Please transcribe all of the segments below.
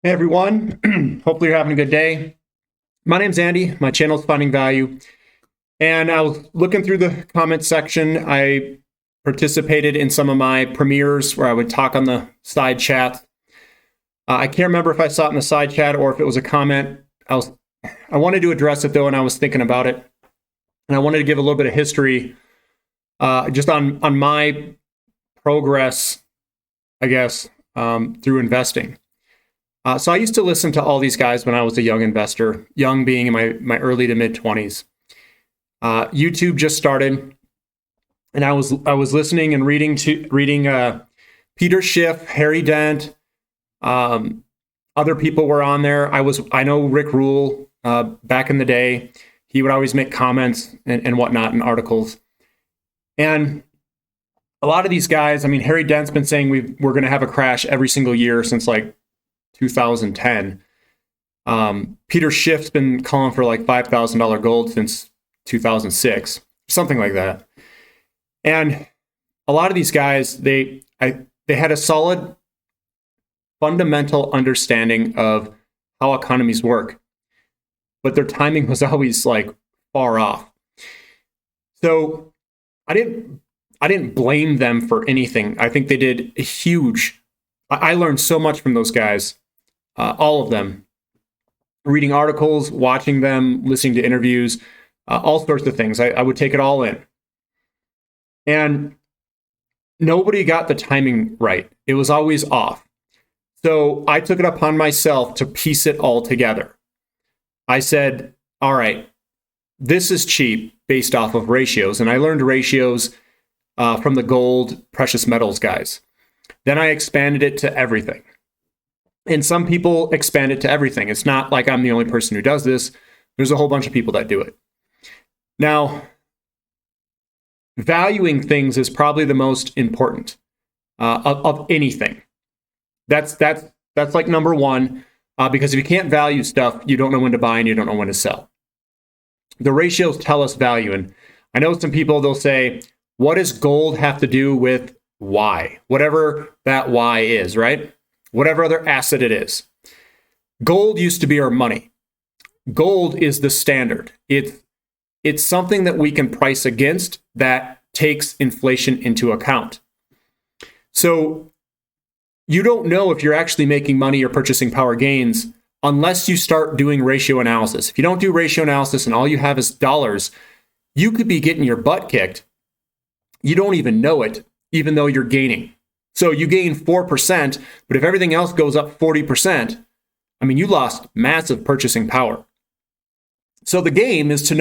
Hey everyone, hopefully you're having a good day. My name's Andy, my channel's Finding Value, and I was looking through the comment section. I participated in some of my premieres where I would talk on the side chat. I can't remember if I saw it in the side chat or if it was a comment. I wanted to address it though, and I was thinking about it, and I wanted to give a little bit of history just on my progress, I guess, through investing. So I used to listen to all these guys when I was a young investor, young being in my early to mid 20s. YouTube just started, and I was listening and reading Peter Schiff, Harry Dent, other people were on there. I know Rick Rule back in the day. He would always make comments and whatnot in articles. And a lot of these guys, I mean, Harry Dent's been saying we're going to have a crash every single year since like 2010. Peter Schiff's been calling for like $5,000 gold since 2006, something like that. And a lot of these guys, they had a solid fundamental understanding of how economies work, but their timing was always like far off. So I didn't blame them for anything. I think they did a huge. I learned so much from those guys. All of them, reading articles, watching them, listening to interviews, all sorts of things. I would take it all in. And nobody got the timing right. It was always off. So I took it upon myself to piece it all together. I said, all right, this is cheap based off of ratios. And I learned ratios from the gold precious metals guys. Then I expanded it to everything. And some people expand it to everything. It's not like I'm the only person who does this. There's a whole bunch of people that do it. Now, valuing things is probably the most important of anything. That's like number one, because if you can't value stuff, you don't know when to buy and you don't know when to sell. The ratios tell us value. And I know some people, they'll say, what does gold have to do with Y? Whatever that Y is, right? Whatever other asset it is. Gold used to be our money. Gold is the standard. It's something that we can price against that takes inflation into account. So you don't know if you're actually making money or purchasing power gains unless you start doing ratio analysis. If you don't do ratio analysis and all you have is dollars, you could be getting your butt kicked. You don't even know it, even though you're gaining. So you gain 4%, but if everything else goes up 40%, I mean, you lost massive purchasing power. So the game is to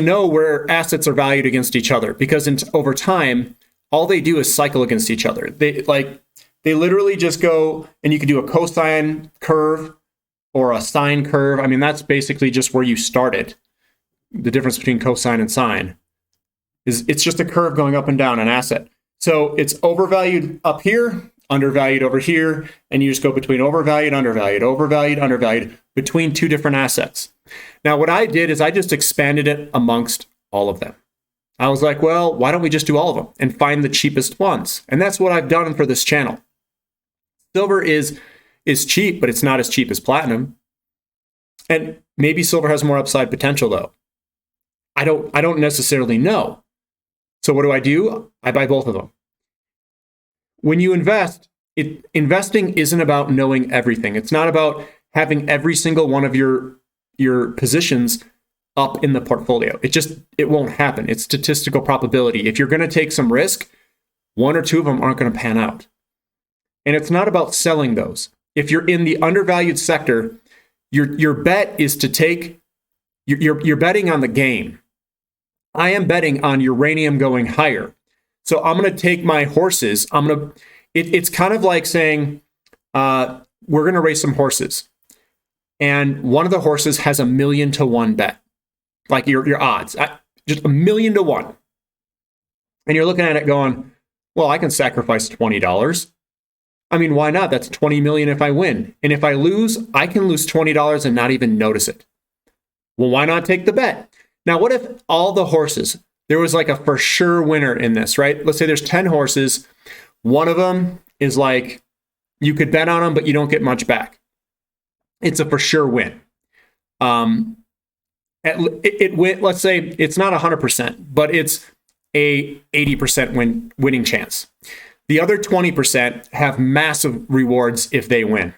know where assets are valued against each other, because over time, all they do is cycle against each other. They literally just go, and you can do a cosine curve or a sine curve. I mean, that's basically just where you started. The difference between cosine and sine is it's just a curve going up and down an asset. So it's overvalued up here, undervalued over here, and you just go between overvalued, undervalued between two different assets. Now, what I did is I just expanded it amongst all of them. I was like, well, why don't we just do all of them and find the cheapest ones? And that's what I've done for this channel. Silver is cheap, but it's not as cheap as platinum. And maybe silver has more upside potential, though. I don't necessarily know. So what do? I buy both of them. When you invest, investing isn't about knowing everything. It's not about having every single one of your positions up in the portfolio. It won't happen. It's statistical probability. If you're going to take some risk, one or two of them aren't going to pan out. And it's not about selling those. If you're in the undervalued sector, your bet is to take, you're betting on the game. I am betting on uranium going higher. So I'm going to take my horses. It's kind of like saying, we're going to race some horses. And one of the horses has 1,000,000 to 1 bet. Like your odds, just 1,000,000 to 1. And you're looking at it going, well, I can sacrifice $20. I mean, why not? That's 20 million if I win. And if I lose, I can lose $20 and not even notice it. Well, why not take the bet? Now, what if all the horses, there was like a for sure winner in this, right? Let's say there's 10 horses. One of them is like You could bet on them, but you don't get much back. It's a for sure win. Let's say it's not 100%, but it's a 80% winning chance. The other 20% have massive rewards if they win.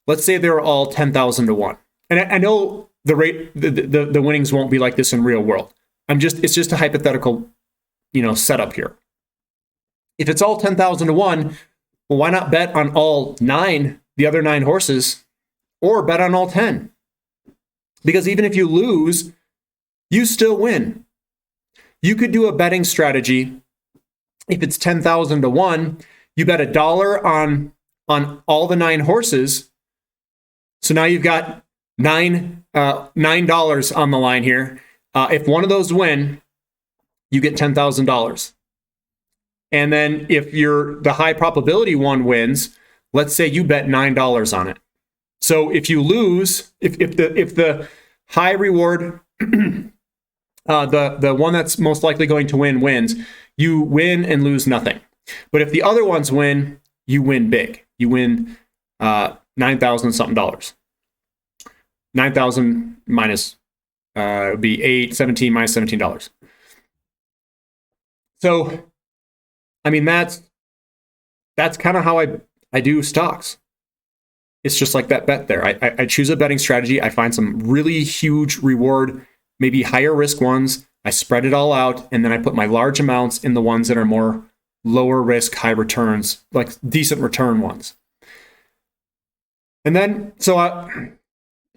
Let's say they're all 10,000 to 1. And I know the rate, the winnings won't be like this in real world. It's just a hypothetical, setup here. If it's all 10,000 to 1, well, why not bet on all the other 9 horses, or bet on all 10? Because even if you lose, you still win. You could do a betting strategy. If it's 10,000 to 1, you bet $1 on all the 9 horses. So now you've got $9 on the line here. If one of those win, you get $10,000. And then if the high probability one wins, let's say you bet $9 on it. So if you lose, if the high reward, the one that's most likely going to win wins, you win and lose nothing. But if the other ones win, you win big. You win $9,000 something dollars. 9,000 minus would be 17 minus $17. So, I mean, that's kind of how I do stocks. It's just like that bet there. I choose a betting strategy. I find some really huge reward, maybe higher risk ones. I spread it all out, and then I put my large amounts in the ones that are more lower risk, high returns, like decent return ones. And then,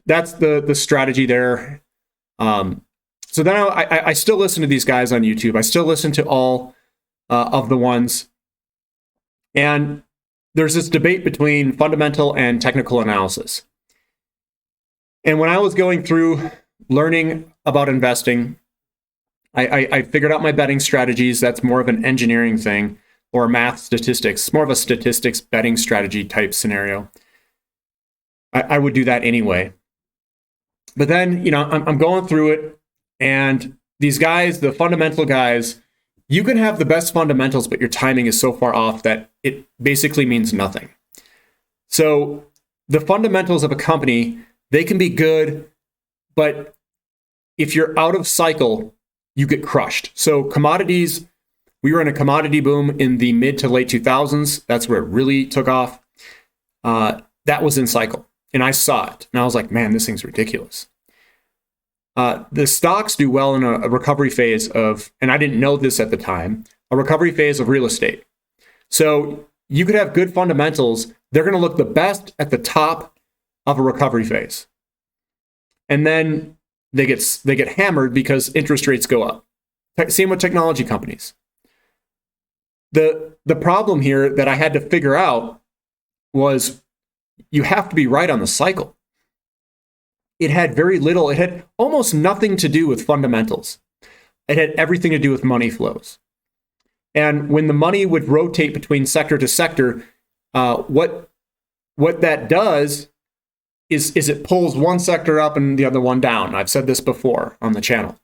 that's the strategy there. So then I still listen to these guys on YouTube. I still listen to all of the ones. And there's this debate between fundamental and technical analysis. And when I was going through learning about investing, I figured out my betting strategies. That's more of an engineering thing, or math statistics, more of a statistics betting strategy type scenario. I would do that anyway. But then, I'm going through it, and these guys, the fundamental guys, you can have the best fundamentals, but your timing is so far off that it basically means nothing. So the fundamentals of a company, they can be good, but if you're out of cycle, you get crushed. So commodities, we were in a commodity boom in the mid to late 2000s. That's where it really took off. That was in cycle. And I saw it. And I was like, man, this thing's ridiculous. The stocks do well in a recovery phase of, and I didn't know this at the time, a recovery phase of real estate. So you could have good fundamentals. They're going to look the best at the top of a recovery phase. And then they get hammered because interest rates go up. Same with technology companies. The problem here that I had to figure out was you have to be right on the cycle. It had it had almost nothing to do with fundamentals. It had everything to do with money flows. And when the money would rotate between sector to sector, what that does is it pulls one sector up and the other one down. I've said this before on the channel.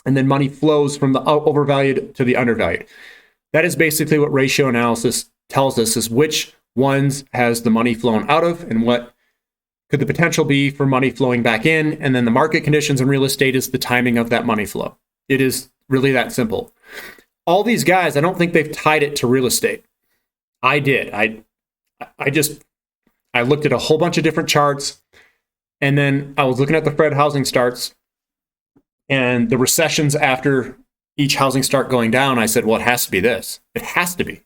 And then money flows from the overvalued to the undervalued. That is basically what ratio analysis tells us, is which ones has the money flown out of and what could the potential be for money flowing back in. And then the market conditions in real estate is the timing of that money flow. It is really that simple. All these guys, I don't think they've tied it to real estate. I did. I looked at a whole bunch of different charts, and then I was looking at the Fed housing starts and the recessions after each housing start going down. I said, well, it has to be this. It has to be.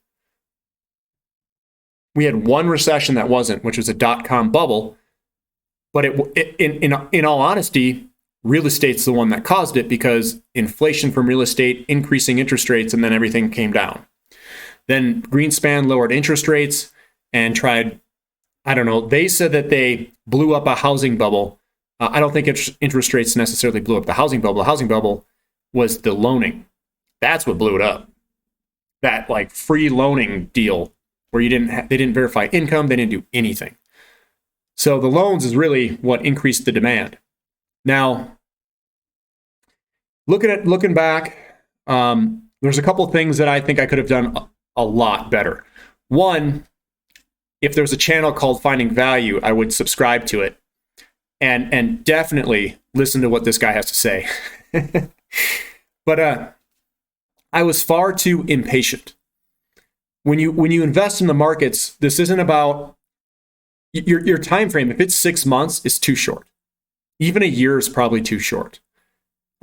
We had one recession that wasn't, which was a dot-com bubble. But in all honesty, real estate's the one that caused it, because inflation from real estate, increasing interest rates, and then everything came down. Then Greenspan lowered interest rates and tried, I don't know, they said that they blew up a housing bubble. I don't think interest rates necessarily blew up the housing bubble. The housing bubble was the loaning. That's what blew it up. That like free loaning deal where they didn't verify income, they didn't do anything. So the loans is really what increased the demand. Now, looking back, there's a couple things that I think I could have done a lot better. One, if there's a channel called Finding Value, I would subscribe to it and definitely listen to what this guy has to say. But I was far too impatient. When you invest in the markets, this isn't about your time frame. If it's 6 months, it's too short. Even a year is probably too short.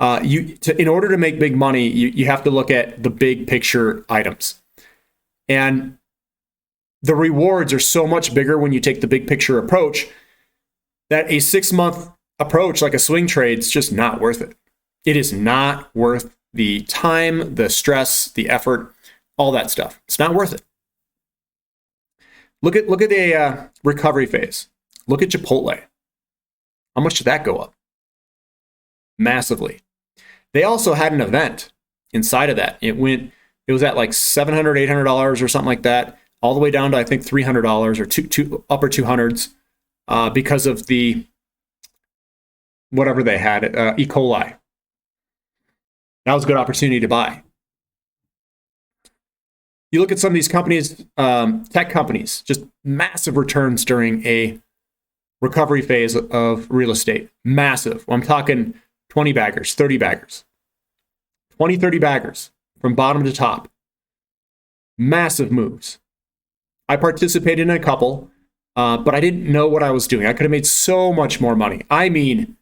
In order to make big money, you have to look at the big picture items. And the rewards are so much bigger when you take the big picture approach that a 6 month approach, like a swing trade, is just not worth it. It is not worth the time, the stress, the effort, all that stuff. It's not worth it. Look at a recovery phase. Look at Chipotle. How much did that go up? Massively. They also had an event inside of that. It was at like $700, $800 or something like that, all the way down to I think $300 or two upper 200s because of the whatever they had, E. coli. That was a good opportunity to buy. You look at some of these companies, tech companies, just massive returns during a recovery phase of real estate. Massive. I'm talking 20 baggers, 30 baggers. 20, 30 baggers from bottom to top. Massive moves. I participated in a couple, but I didn't know what I was doing. I could have made so much more money. I mean,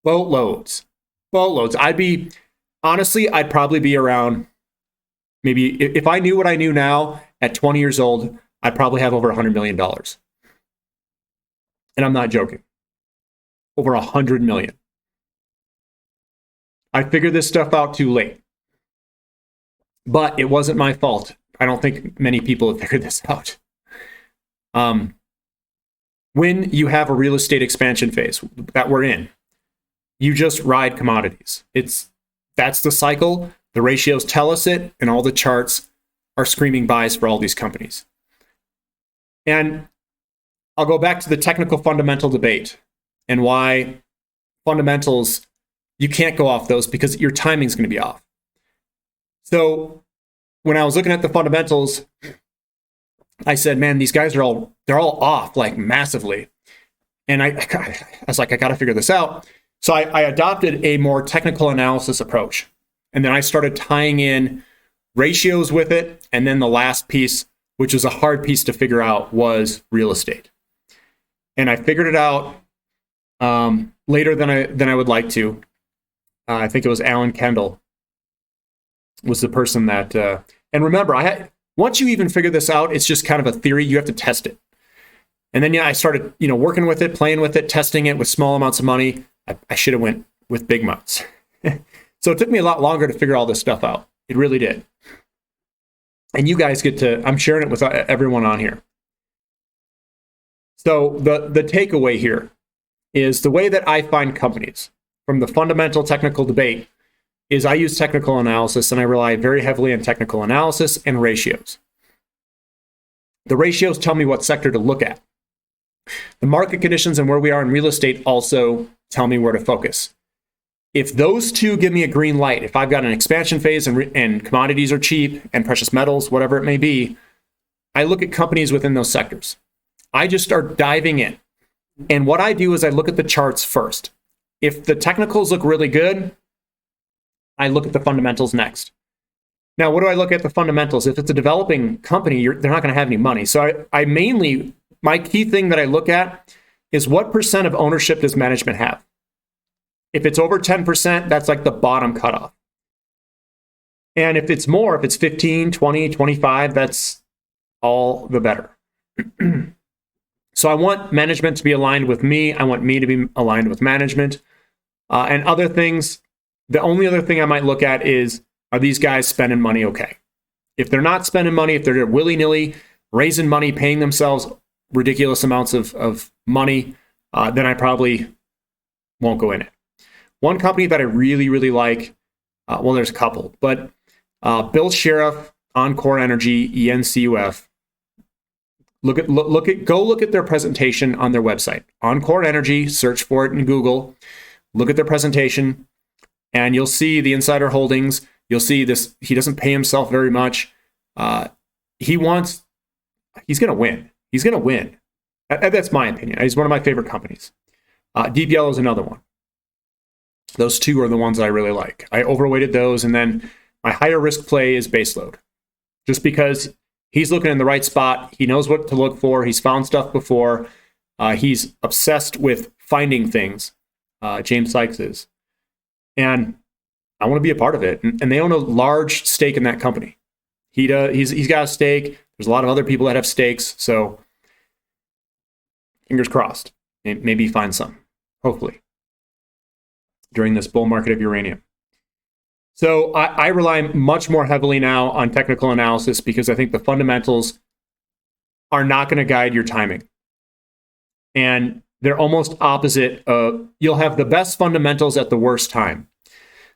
boatloads. Boatloads. I'd probably be around, maybe if I knew what I knew now at 20 years old, I'd probably have over $100 million. And I'm not joking. Over 100 million. I figured this stuff out too late. But it wasn't my fault. I don't think many people have figured this out. When you have a real estate expansion phase that we're in, you just ride commodities. That's the cycle. The ratios tell us it, and all the charts are screaming buys for all these companies. And I'll go back to the technical fundamental debate and why fundamentals, you can't go off those because your timing's going to be off. So when I was looking at the fundamentals, I said, man, these guys they're all off like massively. And I was like, I got to figure this out. So I adopted a more technical analysis approach. And then I started tying in ratios with it. And then the last piece, which was a hard piece to figure out, was real estate. And I figured it out later than I would like to. I think it was Alan Kendall was the person that, and remember, once you even figure this out, it's just kind of a theory. You have to test it. And then, I started, working with it, playing with it, testing it with small amounts of money. I should have went with big amounts. So it took me a lot longer to figure all this stuff out. It really did. And you guys I'm sharing it with everyone on here. So the takeaway here is the way that I find companies from the fundamental technical debate is I use technical analysis, and I rely very heavily on technical analysis and ratios. The ratios tell me what sector to look at. The market conditions and where we are in real estate also tell me where to focus. If those two give me a green light, if I've got an expansion phase and commodities are cheap and precious metals, whatever it may be, I look at companies within those sectors. I just start diving in. And what I do is I look at the charts first. If the technicals look really good, I look at the fundamentals next. Now, what do I look at the fundamentals? If it's a developing company, they're not going to have any money. So I mainly, my key thing that I look at is what percent of ownership does management have? If it's over 10%, that's like the bottom cutoff. And if it's more, if it's 15, 20, 25, that's all the better. So I want management to be aligned with me. I want me to be aligned with management. And other things, the only other thing I might look at is, are these guys spending money okay? If they're not spending money, if they're willy-nilly raising money, paying themselves ridiculous amounts of money, then I probably won't go in it. One company that I really, really like, well, there's a couple, but Bill Sheriff, Encore Energy, ENCUF. Go look at their presentation on their website. Encore Energy, search for it in Google. Look at their presentation, and you'll see the insider holdings. You'll see he doesn't pay himself very much. He's going to win. he's going to win. That's my opinion. He's one of my favorite companies. Deep Yellow is another one. Those two are the ones that I really like. I overweighted those, and then my higher risk play is baseload. Just because he's looking in the right spot, he knows what to look for, he's found stuff before, he's obsessed with finding things, James Sykes is. And I want to be a part of it. And they own a large stake in that company. He's got a stake. There's a lot of other people that have stakes, so fingers crossed. Maybe find some, hopefully, during this bull market of uranium. So I rely much more heavily now on technical analysis because I think the fundamentals are not going to guide your timing. And they're almost opposite. You'll have the best fundamentals at the worst time.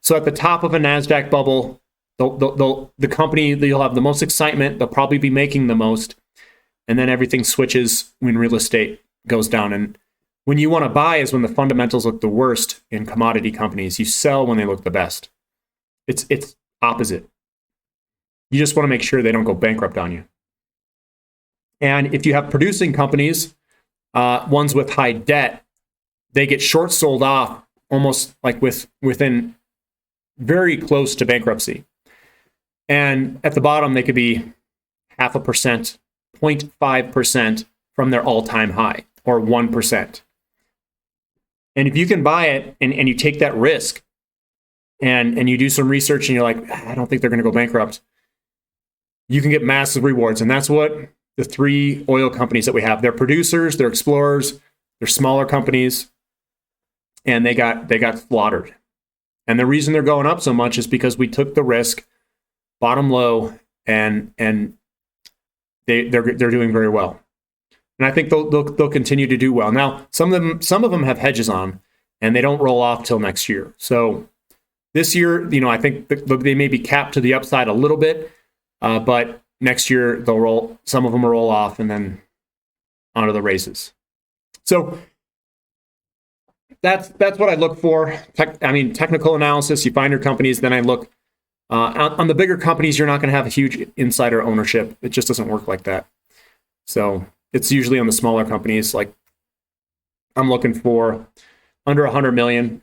So at the top of a NASDAQ bubble, the company that you'll have the most excitement, they'll probably be making the most. And then everything switches when real estate goes down. And when you want to buy is when the fundamentals look the worst in commodity companies. You sell when they look the best. It's opposite. You just want to make sure they don't go bankrupt on you. And if you have producing companies, ones with high debt, they get short sold off almost like within very close to bankruptcy. And at the bottom, they could be 0.5%, 0.5% from their all-time high, or 1%. And if you can buy it and you take that risk and you do some research and you're like, I don't think they're going to go bankrupt, you can get massive rewards. And that's what the three oil companies that we have. They're producers, they're explorers, they're smaller companies, and they got slaughtered. And the reason they're going up so much is because we took the risk, bottom low, and they're doing very well. And I think they'll continue to do well. Now, some of them have hedges on, and they don't roll off till next year. So this year, I think they may be capped to the upside a little bit, but next year they'll roll. Some of them will roll off, and then onto the races. So that's what I look for. Technical analysis. You find your companies. Then I look on the bigger companies. You're not going to have a huge insider ownership. It just doesn't work like that. So it's usually on the smaller companies. Like I'm looking for under 100 million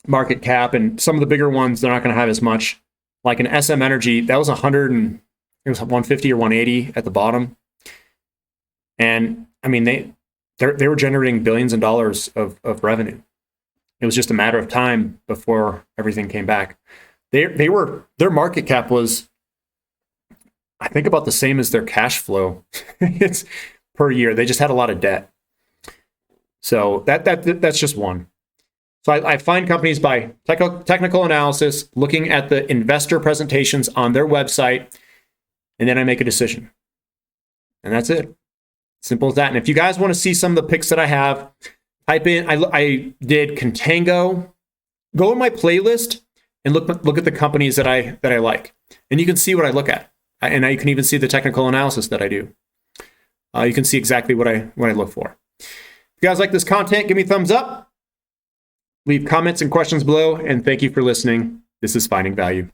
market cap, and some of the bigger ones they're not going to have as much. Like an SM Energy, that was 100 and it was 150 or 180 at the bottom. And I mean they were generating billions of dollars of revenue. It was just a matter of time before everything came back. Their market cap was, I think, about the same as their cash flow. It's per year. They just had a lot of debt. So that's just one. So I find companies by technical analysis, looking at the investor presentations on their website, and then I make a decision. And that's it. Simple as that. And if you guys want to see some of the picks that I have, type in, I did Contango. Go in my playlist and look at the companies that I like. And you can see what I look at. And you can even see the technical analysis that I do. You can see exactly what I look for. If you guys like this content, give me a thumbs up. Leave comments and questions below. And thank you for listening. This is Finding Value.